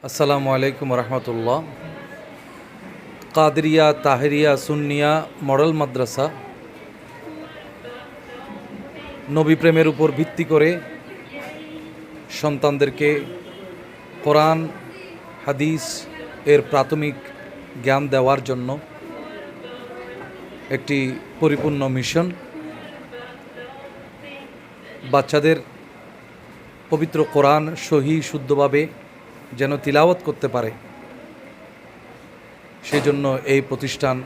আসসালামু আলাইকুম রহমতুল্লাহ। কাদরিয়া তাহেরিয়া সুন্নিয়া মডেল মাদ্রাসা নবী প্রেমের উপর ভিত্তি করে সন্তানদেরকে কোরআন হাদিস এর প্রাথমিক জ্ঞান দেওয়ার জন্য একটি পরিপূর্ণ মিশন। বাচ্চাদের পবিত্র কোরআন সহি শুদ্ধভাবে যেন তিলাওয়াত করতে পারে, সেই জন্য এই প্রতিষ্ঠান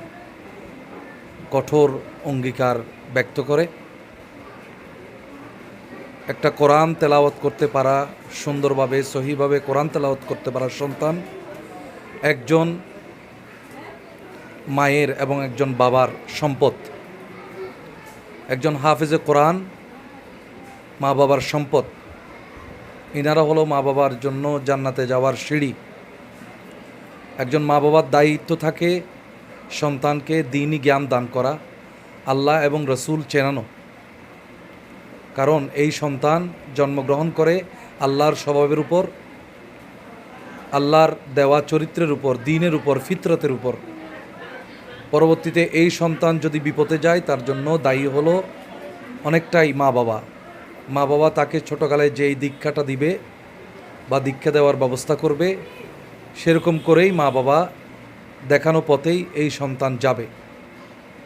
কঠোর অঙ্গীকার ব্যক্ত করে। একটা কোরআন তেলাওয়াত করতে পারা, সুন্দরভাবে সহিভাবে কোরআন তেলাওয়াত করতে পারা সন্তান একজন মায়ের এবং একজন বাবার সম্পদ। একজন হাফেজে কোরআন মা বাবার সম্পদ। ইনারা হলো মা বাবার জন্য জান্নাতে যাওয়ার সিঁড়ি। একজন মা বাবার দায়িত্ব থাকে সন্তানকে দ্বীনি জ্ঞান দান করা, আল্লাহ এবং রসুল চেনানো। কারণ এই সন্তান জন্মগ্রহণ করে আল্লাহর স্বভাবের উপর, আল্লাহর দেওয়া চরিত্রের উপর, দ্বীনের উপর, ফিতরতের উপর। পরবর্তীতে এই সন্তান যদি বিপদে যায় তার জন্য দায়ী হলো অনেকটাই মা বাবা। মা বাবা তাকে ছোটোকালে যেই দীক্ষাটা দিবে বা দীক্ষা দেওয়ার ব্যবস্থা করবে, সেরকম করেই মা বাবা দেখানো পথেই এই সন্তান যাবে।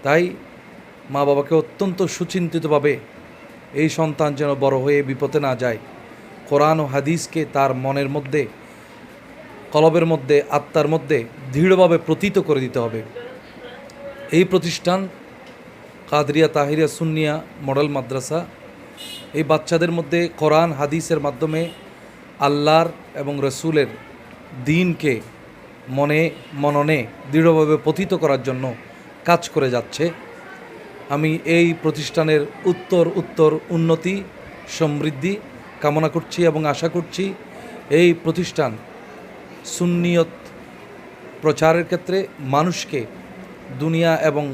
তাই মা বাবাকে অত্যন্ত সুচিন্তিতভাবে এই সন্তান যেন বড় হয়ে বিপদে না যায়, কোরআন ও হাদিসকে তার মনের মধ্যে, কলবের মধ্যে, আত্মার মধ্যে দৃঢ়ভাবে প্রতীত করে দিতে হবে। এই প্রতিষ্ঠান কাদরিয়া তাহেরিয়া সুন্নিয়া মডেল মাদ্রাসা এই বাচ্চাদের মধ্যে কোরআন হাদিসের মাধ্যমে আল্লাহর এবং রসুলের দ্বীনকে মননে দৃঢ়ভাবে পতিত করার জন্য কাজ করে যাচ্ছে। আমি এই প্রতিষ্ঠানের উত্তর উন্নতি সমৃদ্ধি কামনা করছি এবং আশা করছি এই প্রতিষ্ঠান সুন্নিয়ত প্রচারের ক্ষেত্রে মানুষকে দুনিয়া এবং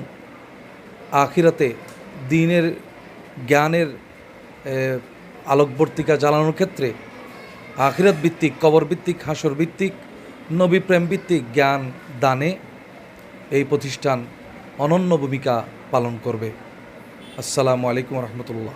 আখিরাতে দ্বীনের জ্ঞানের আলোকবর্তিকা জ্বালানোর ক্ষেত্রে আখিরাত ভিত্তিক, কবর ভিত্তিক, হাসর ভিত্তিক, নবী প্রেম ভিত্তিক জ্ঞান দানে এই প্রতিষ্ঠান অনন্য ভূমিকা পালন করবে। আসসালামু আলাইকুম রহমতুল্লাহ।